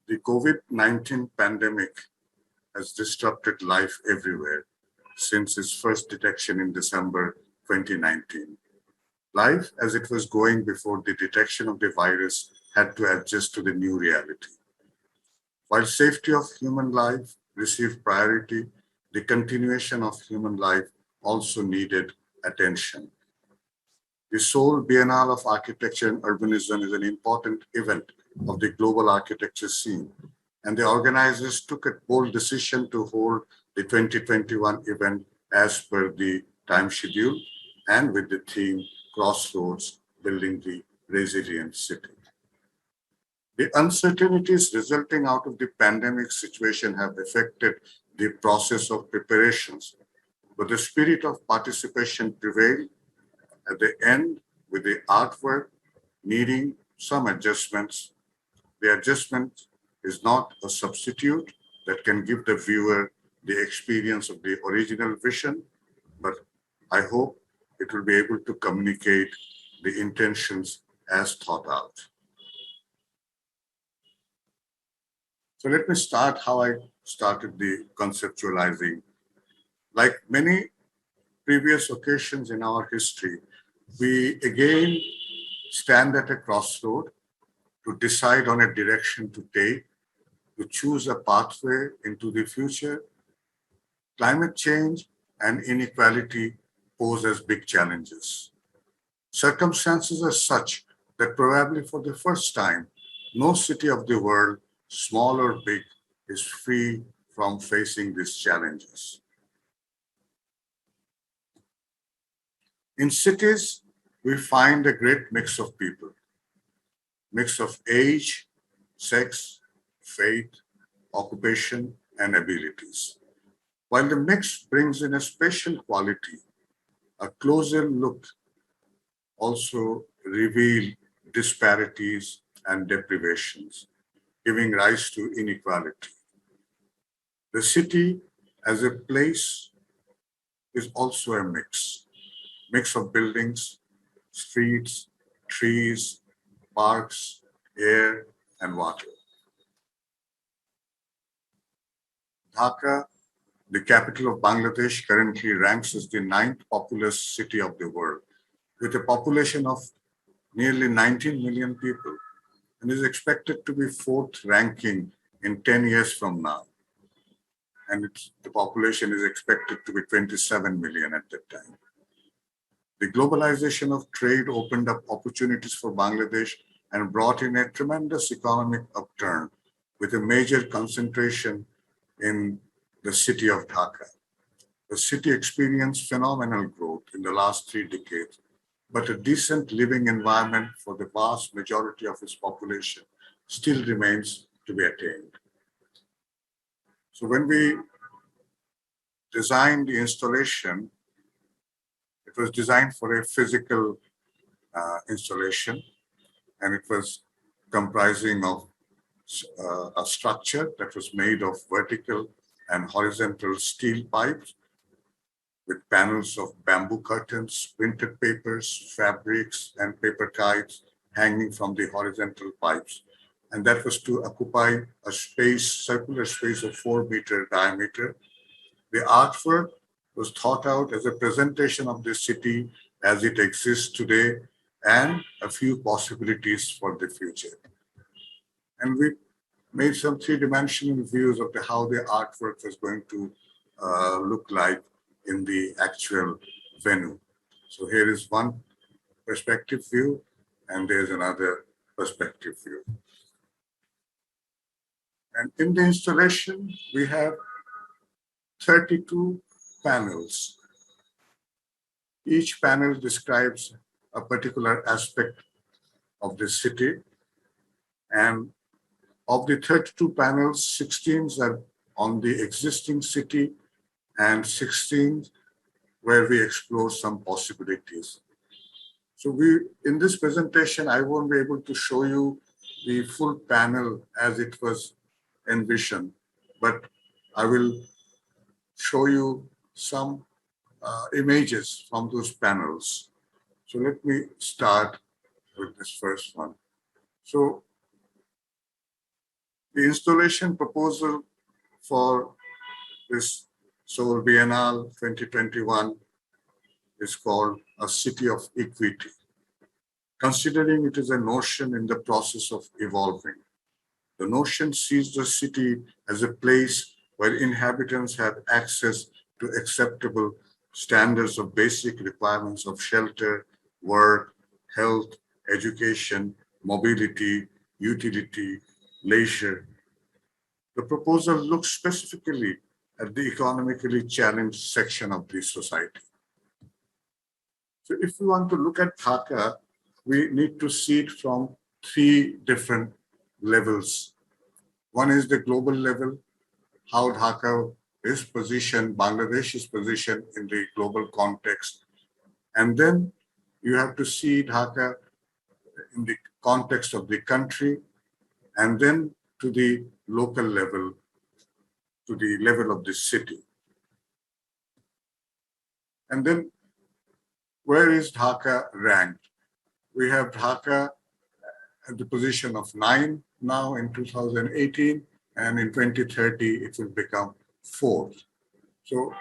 The COVID-19 pandemic has disrupted life everywhere since its first detection in December 2019. Life as it was going before the detection of the virus had to adjust to the new reality. While safety of human life received priority, the continuation of human life also needed attention. The Seoul Biennale of Architecture and Urbanism is an important event of the global architecture scene, and the organizers took a bold decision to hold the 2021 event as per the time schedule and with the theme Crossroads, Building the Resilient City. The uncertainties resulting out of the pandemic situation have affected the process of preparations, but the spirit of participation prevailed at the end with the artwork needing some adjustments. The adjustment is not a substitute that can give the viewer the experience of the original vision, but I hope it will be able to communicate the intentions as thought out. So let me start how I started the conceptualizing. Like many previous occasions in our history, we again stand at a crossroad to decide on a direction to take, to choose a pathway into the future. Climate change and inequality pose as big challenges. Circumstances are such that probably for the first time, no city of the world, small or big, is free from facing these challenges. In cities, we find a great mix of people, mix of age, sex, faith, occupation, and abilities. While the mix brings in a special quality, a closer look also reveals disparities and deprivations, giving rise to inequality. The city as a place is also a mix of buildings, streets, trees, parks, air, and water. Dhaka, the capital of Bangladesh, currently ranks as the 9th populous city of the world, with a population of nearly 19 million people, and is expected to be 4th ranking in 10 years from now. And the population is expected to be 27 million at that time. The globalization of trade opened up opportunities for Bangladesh and brought in a tremendous economic upturn with a major concentration in the city of Dhaka. The city experienced phenomenal growth in the last 3 decades, but a decent living environment for the vast majority of its population still remains to be attained. So when we designed the installation, it was designed for a physical installation, and it was comprising of a structure that was made of vertical and horizontal steel pipes with panels of bamboo curtains, printed papers, fabrics, and paper kites hanging from the horizontal pipes. And that was to occupy a space, circular space of 4-meter diameter. The artwork was thought out as a presentation of the city as it exists today and a few possibilities for the future. And we made some 3-dimensional views of how the artwork was going to look like in the actual venue. So here is one perspective view, and there's another perspective view. And in the installation, we have 32 panels. Each panel describes a particular aspect of the city. And of the 32 panels, 16 are on the existing city and 16 where we explore some possibilities. So in this presentation, I won't be able to show you the full panel as it was envisioned, but I will show you some images from those panels. So let me start with this first one. So The installation proposal for this Seoul Biennale 2021 is called A City of Equity, considering it is a notion in the process of evolving. The notion sees the city as a place where inhabitants have access to acceptable standards of basic requirements of shelter, work, health, education, mobility, utility, leisure. The proposal looks specifically at the economically challenged section of the society. So if we want to look at Haque, we need to see it from three different levels. One is the global level, how Haque is positioned, Bangladesh's position in the global context. And then you have to see Haque in the context of the country, and then to the local level, to the level of the city. And then where is Haque ranked? We have Haque at the position of 9 now in 2018, and in 2030 it will become 4th. So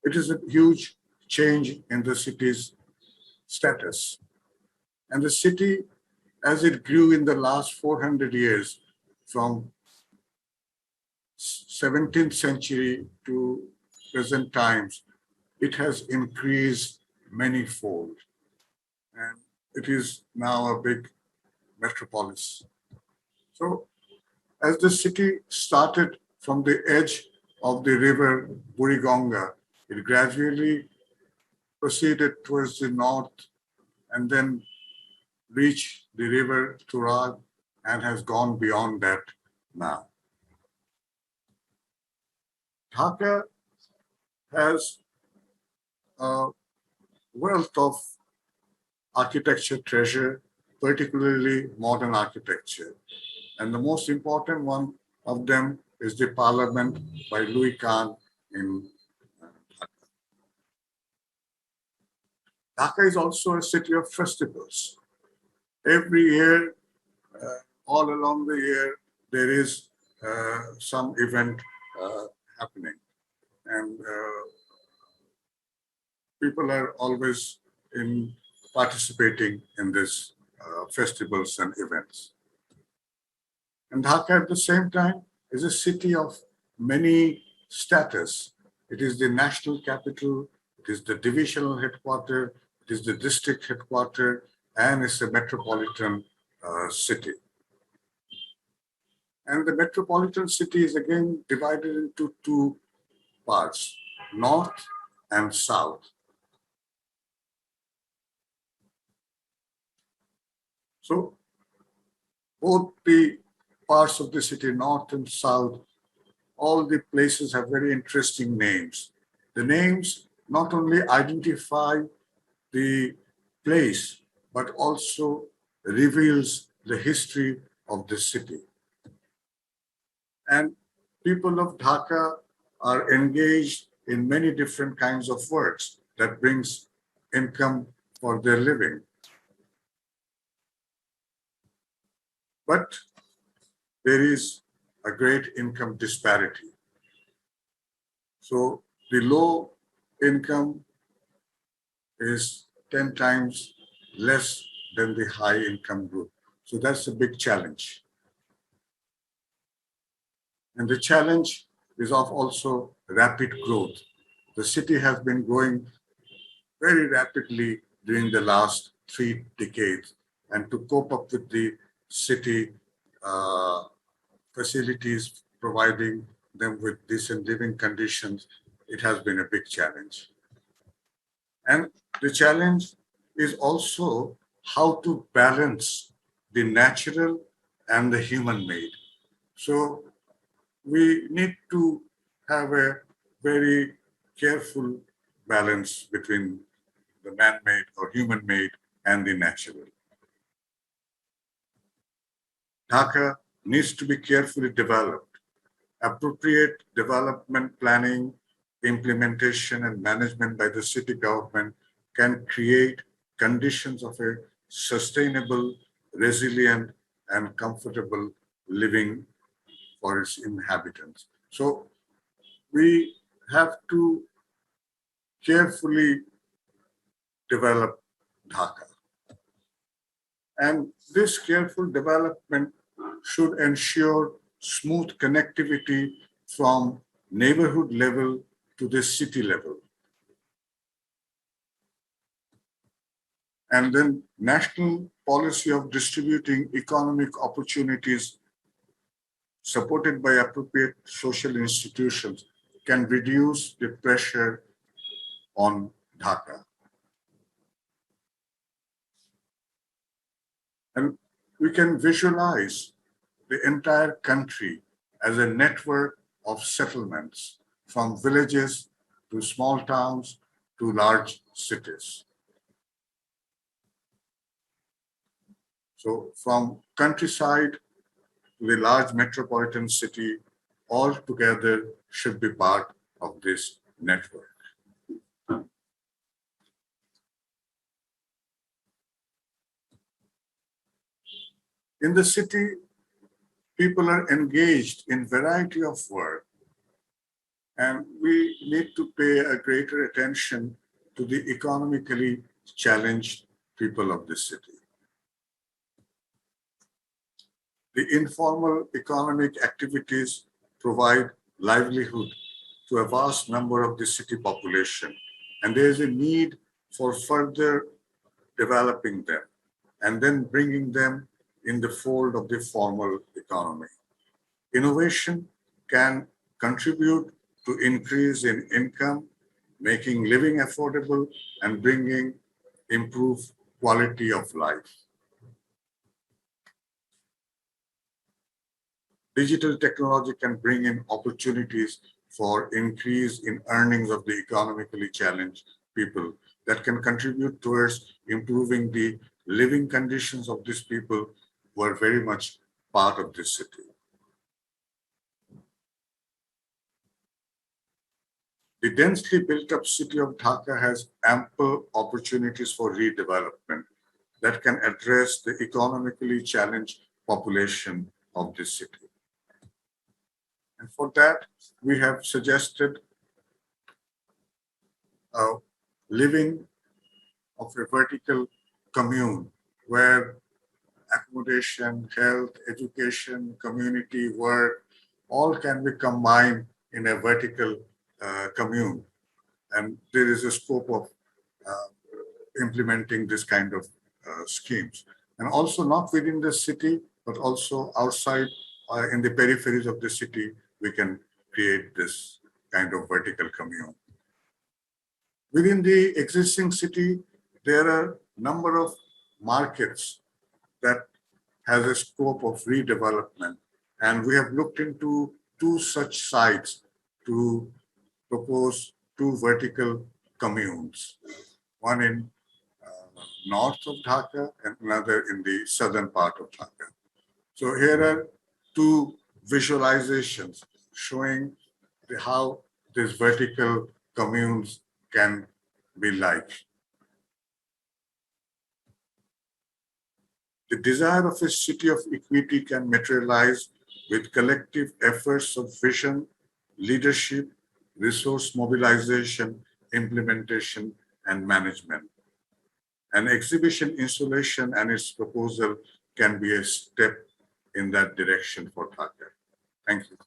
it is a huge change in the city's status. And the city, as it grew in the last 400 years, from 17th century to present times, it has increased many-fold. And it is now a big metropolis. So as the city started from the edge of the river Buriganga, it gradually proceeded towards the north and then reached the river Turag and has gone beyond that now. Haque has a wealth of architecture treasure, particularly modern architecture. And the most important one of them is the Parliament by Louis Kahn in Haque. Haque is also a city of festivals. Every year, all along the year, there is some event happening. And people are always participating in these festivals and events. And Haque at the same time is a city of many status. It is the national capital, it is the divisional headquarters, it is the district headquarters, and it's a metropolitan city. And the metropolitan city is again divided into two parts, north and south. So both the parts of the city, north and south, all the places have very interesting names. The names not only identify the place, but also reveals the history of the city. And people of Dhaka are engaged in many different kinds of works that brings income for their living. But there is a great income disparity. So the low income is 10 times less than the high income group. So that's a big challenge. And the challenge is of also rapid growth. The city has been growing very rapidly during the last 3 decades. And to cope up with the city facilities, providing them with decent living conditions, it has been a big challenge. And the challenge is also how to balance the natural and the human-made. So we need to have a very careful balance between the man-made or human-made and the natural. Haque needs to be carefully developed. Appropriate development planning, implementation, and management by the city government can create conditions of a sustainable, resilient, and comfortable living for its inhabitants. So we have to carefully develop Dhaka. And this careful development should ensure smooth connectivity from neighborhood level to the city level. And then national policy of distributing economic opportunities supported by appropriate social institutions can reduce the pressure on Dhaka. And we can visualize the entire country as a network of settlements, from villages to small towns to large cities. So from countryside to the large metropolitan city, all together should be part of this network. In the city, people are engaged in variety of work, and we need to pay a greater attention to the economically challenged people of the city. The informal economic activities provide livelihood to a vast number of the city population, and there is a need for further developing them and then bringing them in the fold of the formal economy. Innovation can contribute to increase in income, making living affordable and bringing improved quality of life. Digital technology can bring in opportunities for increase in earnings of the economically challenged people that can contribute towards improving the living conditions of these people who are very much part of this city. The densely built up city of Dhaka has ample opportunities for redevelopment that can address the economically challenged population of this city. And for that, we have suggested a living of a vertical commune where accommodation, health, education, community work, all can be combined in a vertical commune. And there is a scope of implementing this kind of schemes. And also not within the city, but also outside in the peripheries of the city, we can create this kind of vertical commune. Within the existing city, there are a number of markets that has a scope of redevelopment. And we have looked into 2 such sites to propose 2 vertical communes, one in north of Dhaka and another in the southern part of Dhaka. So here are 2 visualizations showing how these vertical communes can be like. The desire of a city of equity can materialize with collective efforts of vision, leadership, resource mobilization, implementation, and management. An exhibition installation and its proposal can be a step in that direction for Haque. Thank you.